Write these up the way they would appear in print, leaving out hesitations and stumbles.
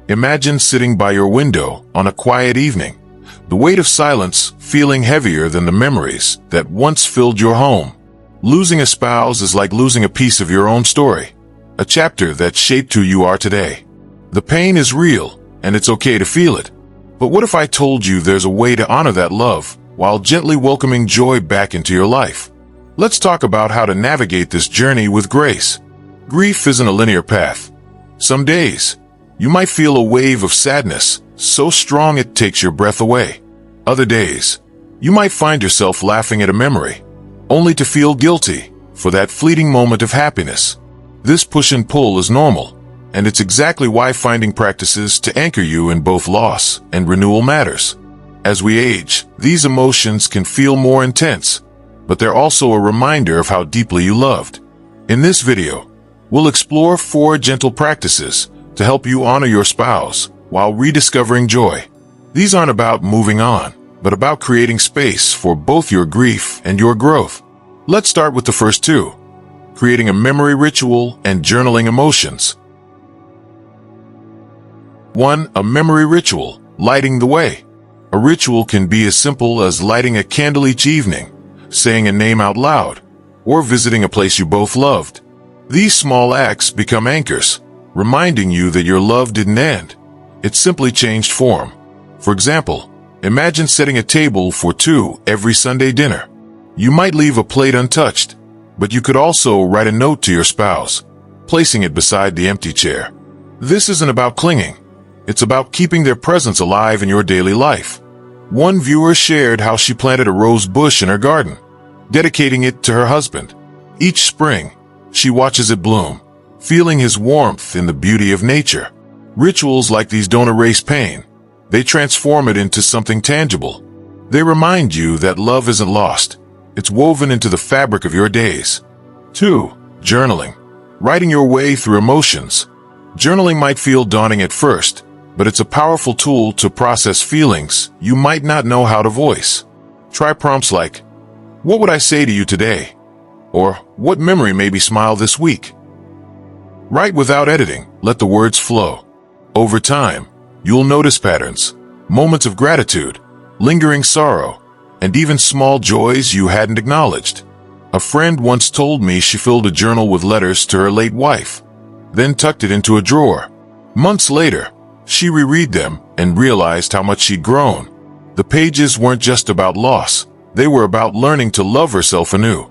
Imagine sitting by your window on a quiet evening, the weight of silence feeling heavier than the memories that once filled your home. Losing a spouse is like losing a piece of your own story, a chapter that shaped who you are today. The pain is real, and it's okay to feel it. But what if I told you there's a way to honor that love while gently welcoming joy back into your life? Let's talk about how to navigate this journey with grace. Grief isn't a linear path. Some days, you might feel a wave of sadness so strong it takes your breath away. Other days, you might find yourself laughing at a memory, only to feel guilty for that fleeting moment of happiness. This push and pull is normal, and it's exactly why finding practices to anchor you in both loss and renewal matters. As we age, these emotions can feel more intense, but they're also a reminder of how deeply you loved. In this video, we'll explore 4 gentle practices to help you honor your spouse while rediscovering joy. These aren't about moving on, but about creating space for both your grief and your growth. Let's start with the first 2, creating a memory ritual and journaling emotions. 1. A memory ritual, lighting the way. A ritual can be as simple as lighting a candle each evening, saying a name out loud, or visiting a place you both loved. These small acts become anchors, reminding you that your love didn't end. It simply changed form. For example, imagine setting a table for 2 every Sunday dinner. You might leave a plate untouched, but you could also write a note to your spouse, placing it beside the empty chair. This isn't about clinging. It's about keeping their presence alive in your daily life. One viewer shared how she planted a rose bush in her garden, dedicating it to her husband. Each spring, she watches it bloom, feeling his warmth in the beauty of nature. Rituals like these don't erase pain. They transform it into something tangible. They remind you that love isn't lost. It's woven into the fabric of your days. 2. Journaling. Writing your way through emotions. Journaling might feel daunting at first, but it's a powerful tool to process feelings you might not know how to voice. Try prompts like, "What would I say to you today?" Or, "What memory made me smile this week?" Write without editing. Let the words flow. Over time, you'll notice patterns, moments of gratitude, lingering sorrow, and even small joys you hadn't acknowledged. A friend once told me she filled a journal with letters to her late wife, then tucked it into a drawer. Months later, she reread them and realized how much she'd grown. The pages weren't just about loss. They were about learning to love herself anew.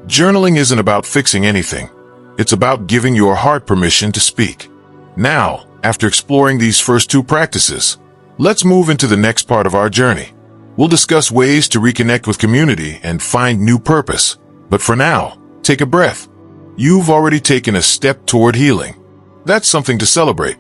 Journaling isn't about fixing anything. It's about giving your heart permission to speak. Now, after exploring these first 2 practices, let's move into the next part of our journey. We'll discuss ways to reconnect with community and find new purpose. But for now, take a breath. You've already taken a step toward healing. That's something to celebrate.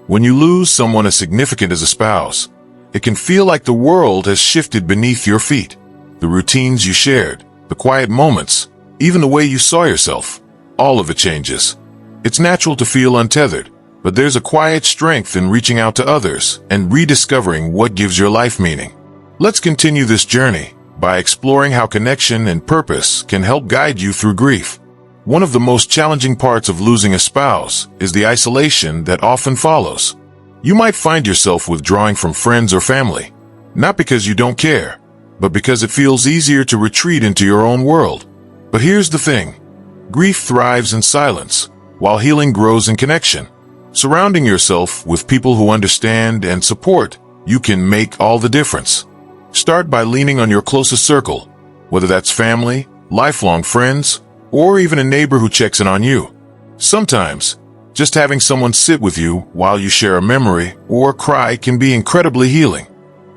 When you lose someone as significant as a spouse, it can feel like the world has shifted beneath your feet. The routines you shared, the quiet moments, even the way you saw yourself, all of it changes. It's natural to feel untethered, but there's a quiet strength in reaching out to others and rediscovering what gives your life meaning. Let's continue this journey by exploring how connection and purpose can help guide you through grief. One of the most challenging parts of losing a spouse is the isolation that often follows. You might find yourself withdrawing from friends or family, not because you don't care, but because it feels easier to retreat into your own world. But here's the thing. Grief thrives in silence, while healing grows in connection. Surrounding yourself with people who understand and support you can make all the difference. Start by leaning on your closest circle, whether that's family, lifelong friends, or even a neighbor who checks in on you. Sometimes, just having someone sit with you while you share a memory or cry can be incredibly healing.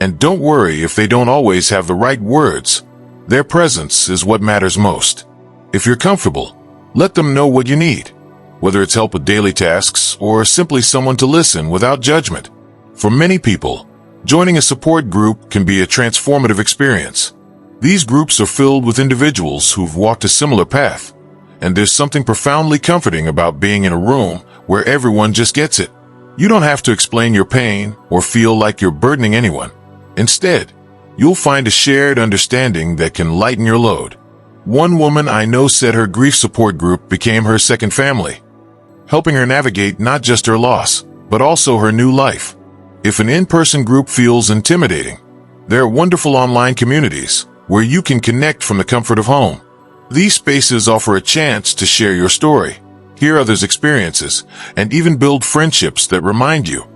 And don't worry if they don't always have the right words. Their presence is what matters most. If you're comfortable, let them know what you need, whether it's help with daily tasks or simply someone to listen without judgment. For many people, joining a support group can be a transformative experience. These groups are filled with individuals who've walked a similar path, and there's something profoundly comforting about being in a room where everyone just gets it. You don't have to explain your pain or feel like you're burdening anyone. Instead, you'll find a shared understanding that can lighten your load. One woman I know said her grief support group became her second family, helping her navigate not just her loss, but also her new life. If an in-person group feels intimidating, there are wonderful online communities where you can connect from the comfort of home. These spaces offer a chance to share your story, hear others' experiences, and even build friendships that remind you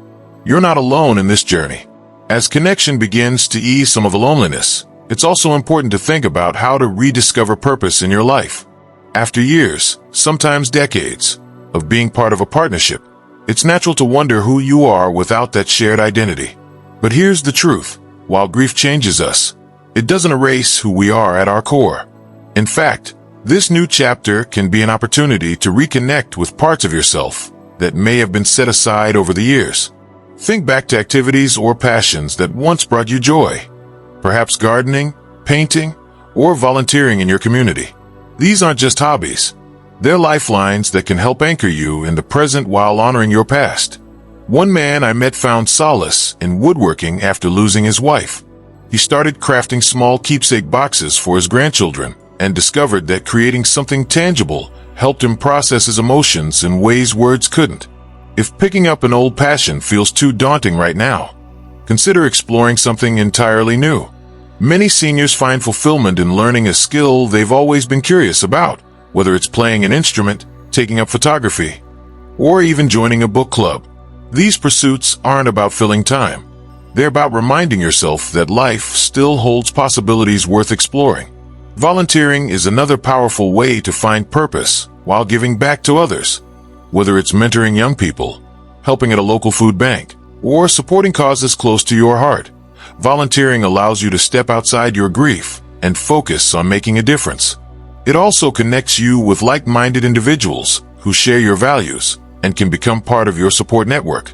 you're not alone in this journey. As connection begins to ease some of the loneliness, it's also important to think about how to rediscover purpose in your life. After years, sometimes decades, of being part of a partnership, it's natural to wonder who you are without that shared identity. But here's the truth. While grief changes us, it doesn't erase who we are at our core. In fact, this new chapter can be an opportunity to reconnect with parts of yourself that may have been set aside over the years. Think back to activities or passions that once brought you joy. Perhaps gardening, painting, or volunteering in your community. These aren't just hobbies. They're lifelines that can help anchor you in the present while honoring your past. One man I met found solace in woodworking after losing his wife. He started crafting small keepsake boxes for his grandchildren and discovered that creating something tangible helped him process his emotions in ways words couldn't. If picking up an old passion feels too daunting right now, consider exploring something entirely new. Many seniors find fulfillment in learning a skill they've always been curious about, whether it's playing an instrument, taking up photography, or even joining a book club. These pursuits aren't about filling time. They're about reminding yourself that life still holds possibilities worth exploring. Volunteering is another powerful way to find purpose while giving back to others. Whether it's mentoring young people, helping at a local food bank, or supporting causes close to your heart, volunteering allows you to step outside your grief and focus on making a difference. It also connects you with like-minded individuals who share your values and can become part of your support network.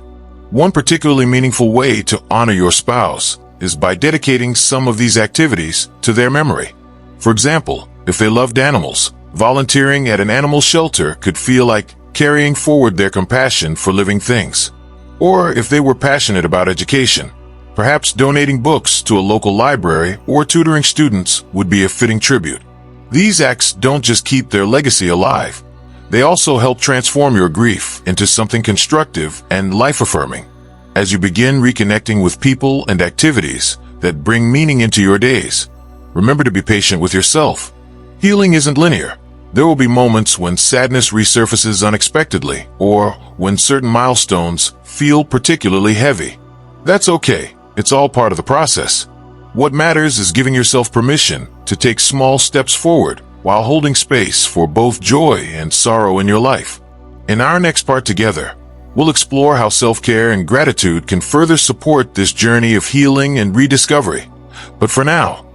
One particularly meaningful way to honor your spouse is by dedicating some of these activities to their memory. For example, if they loved animals, volunteering at an animal shelter could feel like carrying forward their compassion for living things. Or if they were passionate about education, perhaps donating books to a local library or tutoring students would be a fitting tribute. These acts don't just keep their legacy alive, they also help transform your grief into something constructive and life-affirming. As you begin reconnecting with people and activities that bring meaning into your days, remember to be patient with yourself. Healing isn't linear. There will be moments when sadness resurfaces unexpectedly, or when certain milestones feel particularly heavy. That's okay. It's all part of the process. What matters is giving yourself permission to take small steps forward while holding space for both joy and sorrow in your life. In our next part together, we'll explore how self-care and gratitude can further support this journey of healing and rediscovery. But for now,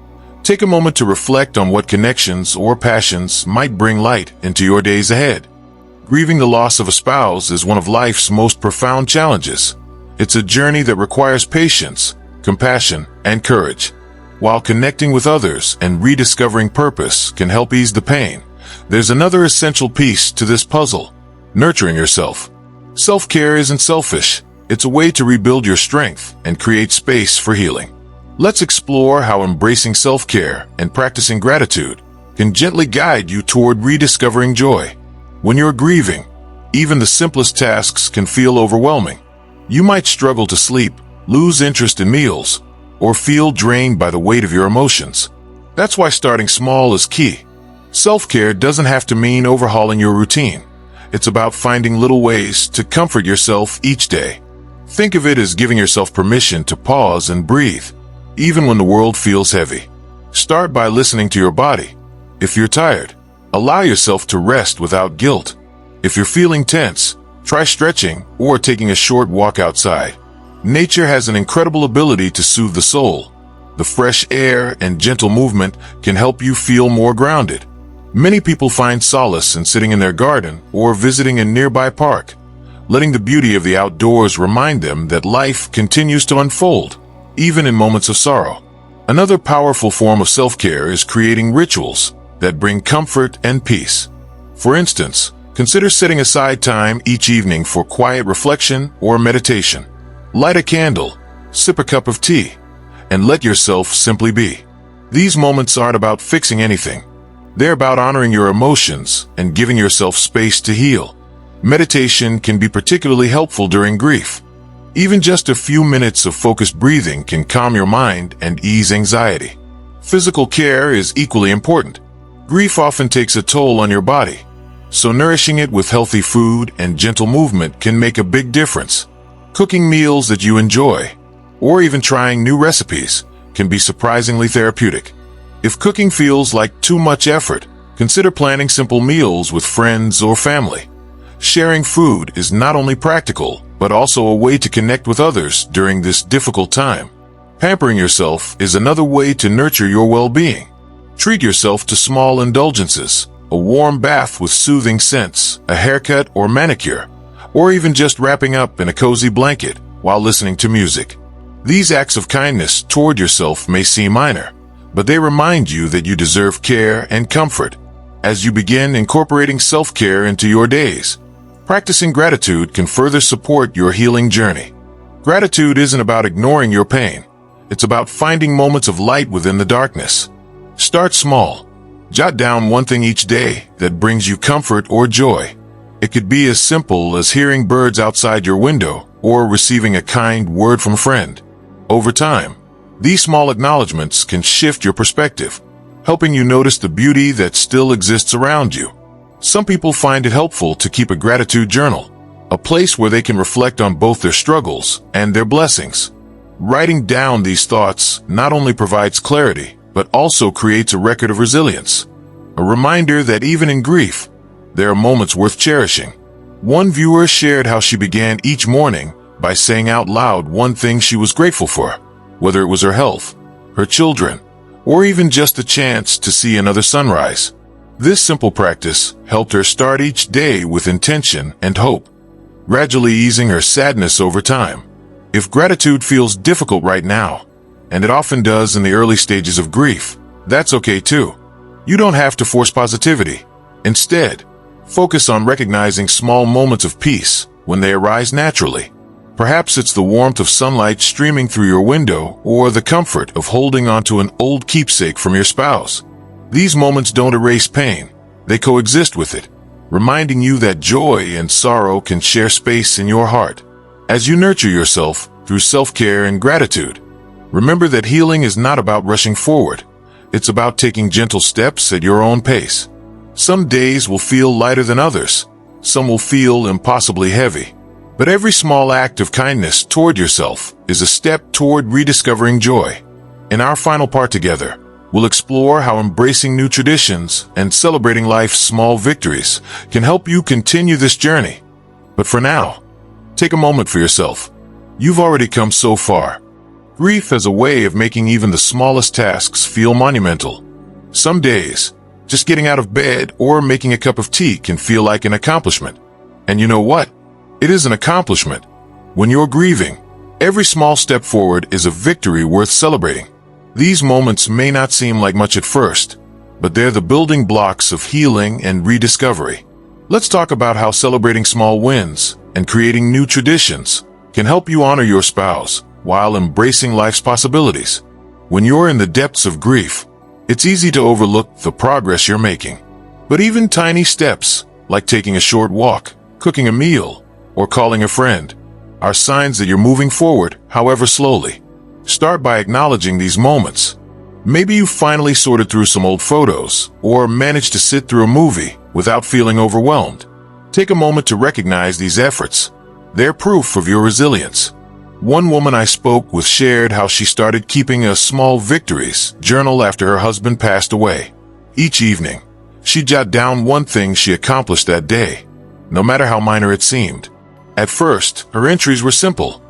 take a moment to reflect on what connections or passions might bring light into your days ahead. Grieving the loss of a spouse is one of life's most profound challenges. It's a journey that requires patience, compassion, and courage. While connecting with others and rediscovering purpose can help ease the pain, there's another essential piece to this puzzle: nurturing yourself. Self-care isn't selfish. It's a way to rebuild your strength and create space for healing. Let's explore how embracing self-care and practicing gratitude can gently guide you toward rediscovering joy. When you're grieving, even the simplest tasks can feel overwhelming. You might struggle to sleep, lose interest in meals, or feel drained by the weight of your emotions. That's why starting small is key. Self-care doesn't have to mean overhauling your routine. It's about finding little ways to comfort yourself each day. Think of it as giving yourself permission to pause and breathe, even when the world feels heavy. Start by listening to your body. If you're tired, allow yourself to rest without guilt. If you're feeling tense, try stretching or taking a short walk outside. Nature has an incredible ability to soothe the soul. The fresh air and gentle movement can help you feel more grounded. Many people find solace in sitting in their garden or visiting a nearby park, letting the beauty of the outdoors remind them that life continues to unfold, even in moments of sorrow. Another powerful form of self-care is creating rituals that bring comfort and peace. For instance, consider setting aside time each evening for quiet reflection or meditation. Light a candle, sip a cup of tea, and let yourself simply be. These moments aren't about fixing anything. They're about honoring your emotions and giving yourself space to heal. Meditation can be particularly helpful during grief. Even just a few minutes of focused breathing can calm your mind and ease anxiety. Physical care is equally important. Grief often takes a toll on your body, so nourishing it with healthy food and gentle movement can make a big difference. Cooking meals that you enjoy, or even trying new recipes, can be surprisingly therapeutic. If cooking feels like too much effort, consider planning simple meals with friends or family. Sharing food is not only practical, but also a way to connect with others during this difficult time. Pampering yourself is another way to nurture your well-being. Treat yourself to small indulgences, a warm bath with soothing scents, a haircut or manicure, or even just wrapping up in a cozy blanket while listening to music. These acts of kindness toward yourself may seem minor, but they remind you that you deserve care and comfort. As you begin incorporating self-care into your days, practicing gratitude can further support your healing journey. Gratitude isn't about ignoring your pain. It's about finding moments of light within the darkness. Start small. Jot down one thing each day that brings you comfort or joy. It could be as simple as hearing birds outside your window or receiving a kind word from a friend. Over time, these small acknowledgments can shift your perspective, helping you notice the beauty that still exists around you. Some people find it helpful to keep a gratitude journal, a place where they can reflect on both their struggles and their blessings. Writing down these thoughts not only provides clarity, but also creates a record of resilience, a reminder that even in grief, there are moments worth cherishing. One viewer shared how she began each morning by saying out loud one thing she was grateful for, whether it was her health, her children, or even just the chance to see another sunrise. This simple practice helped her start each day with intention and hope, gradually easing her sadness over time. If gratitude feels difficult right now, and it often does in the early stages of grief, that's okay too. You don't have to force positivity. Instead, focus on recognizing small moments of peace when they arise naturally. Perhaps it's the warmth of sunlight streaming through your window or the comfort of holding onto an old keepsake from your spouse. These moments don't erase pain. They coexist with it, reminding you that joy and sorrow can share space in your heart. As you nurture yourself through self-care and gratitude, remember that healing is not about rushing forward. It's about taking gentle steps at your own pace. Some days will feel lighter than others. Some will feel impossibly heavy. But every small act of kindness toward yourself is a step toward rediscovering joy. In our final part together, we'll explore how embracing new traditions and celebrating life's small victories can help you continue this journey. But for now, take a moment for yourself. You've already come so far. Grief has a way of making even the smallest tasks feel monumental. Some days, just getting out of bed or making a cup of tea can feel like an accomplishment. And you know what? It is an accomplishment. When you're grieving, every small step forward is a victory worth celebrating. These moments may not seem like much at first, but they're the building blocks of healing and rediscovery. Let's talk about how celebrating small wins and creating new traditions can help you honor your spouse while embracing life's possibilities. When you're in the depths of grief, it's easy to overlook the progress you're making. But even tiny steps, like taking a short walk, cooking a meal, or calling a friend, are signs that you're moving forward, however slowly. Start by acknowledging these moments. Maybe you finally sorted through some old photos, or managed to sit through a movie without feeling overwhelmed. Take a moment to recognize these efforts. They're proof of your resilience. One woman I spoke with shared how she started keeping a small victories journal after her husband passed away. Each evening, she'd jot down one thing she accomplished that day, no matter how minor it seemed. At first, her entries were simple.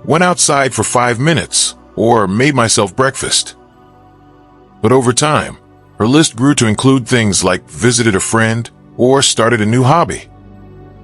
Went outside for 5 minutes, or made myself breakfast. But over time, her list grew to include things like visited a friend or started a new hobby.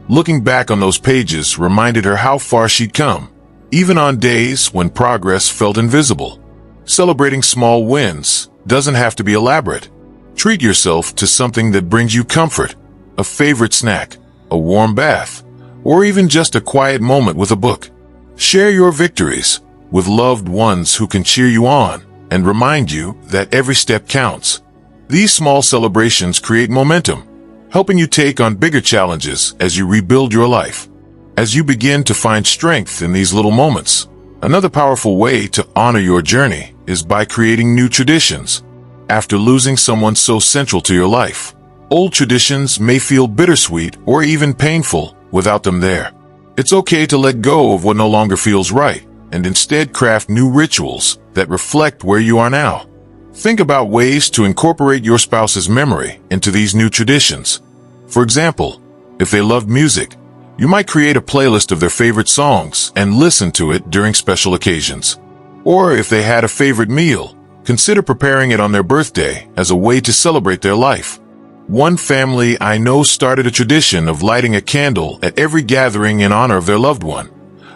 Looking back on those pages reminded her how far she'd come, even on days when progress felt invisible. Celebrating small wins doesn't have to be elaborate. Treat yourself to something that brings you comfort, a favorite snack, a warm bath, or even just a quiet moment with a book. Share your victories with loved ones who can cheer you on and remind you that every step counts. These small celebrations create momentum, helping you take on bigger challenges as you rebuild your life. As you begin to find strength in these little moments, another powerful way to honor your journey is by creating new traditions. After losing someone so central to your life, old traditions may feel bittersweet or even painful without them there. It's okay to let go of what no longer feels right and instead craft new rituals that reflect where you are now. Think about ways to incorporate your spouse's memory into these new traditions. For example, if they loved music, you might create a playlist of their favorite songs and listen to it during special occasions. Or if they had a favorite meal, consider preparing it on their birthday as a way to celebrate their life. One family I know started a tradition of lighting a candle at every gathering in honor of their loved one,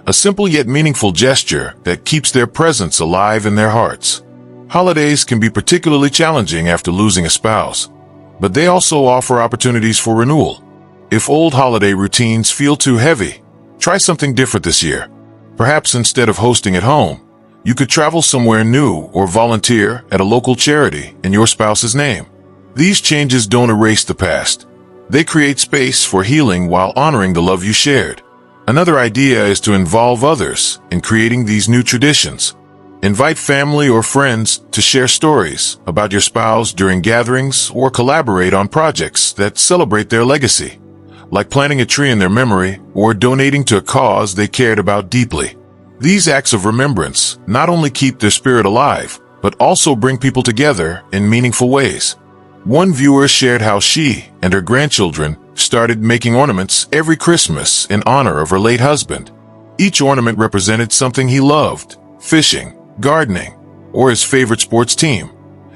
a simple yet meaningful gesture that keeps their presence alive in their hearts. Holidays can be particularly challenging after losing a spouse, but they also offer opportunities for renewal. If old holiday routines feel too heavy, try something different this year. Perhaps instead of hosting at home, you could travel somewhere new or volunteer at a local charity in your spouse's name. These changes don't erase the past. They create space for healing while honoring the love you shared. Another idea is to involve others in creating these new traditions. Invite family or friends to share stories about your spouse during gatherings or collaborate on projects that celebrate their legacy, like planting a tree in their memory or donating to a cause they cared about deeply. These acts of remembrance not only keep their spirit alive, but also bring people together in meaningful ways. One viewer shared how she and her grandchildren started making ornaments every Christmas in honor of her late husband. Each ornament represented something he loved: fishing, gardening, or his favorite sports team.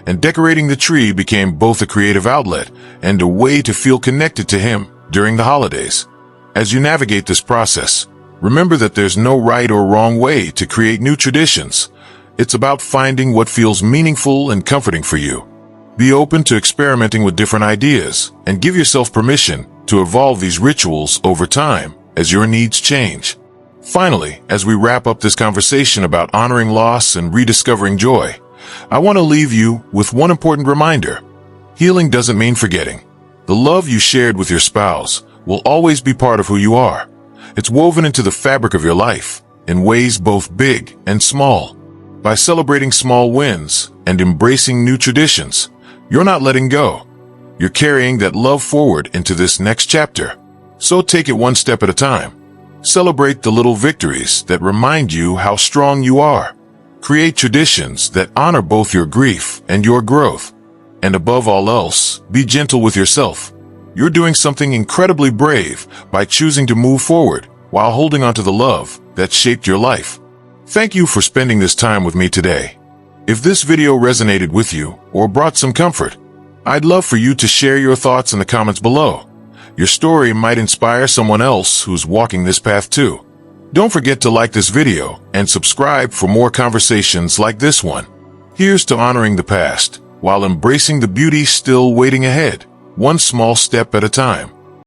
And decorating the tree became both a creative outlet and a way to feel connected to him during the holidays. As you navigate this process, remember that there's no right or wrong way to create new traditions. It's about finding what feels meaningful and comforting for you. Be open to experimenting with different ideas and give yourself permission to evolve these rituals over time as your needs change. Finally, as we wrap up this conversation about honoring loss and rediscovering joy, I want to leave you with one important reminder. Healing doesn't mean forgetting. The love you shared with your spouse will always be part of who you are. It's woven into the fabric of your life in ways both big and small. By celebrating small wins and embracing new traditions, you're not letting go. You're carrying that love forward into this next chapter. So take it one step at a time. Celebrate the little victories that remind you how strong you are. Create traditions that honor both your grief and your growth. And above all else, be gentle with yourself. You're doing something incredibly brave by choosing to move forward while holding on to the love that shaped your life. Thank you for spending this time with me today. If this video resonated with you or brought some comfort, I'd love for you to share your thoughts in the comments below. Your story might inspire someone else who's walking this path too. Don't forget to like this video and subscribe for more conversations like this one. Here's to honoring the past while embracing the beauty still waiting ahead, one small step at a time.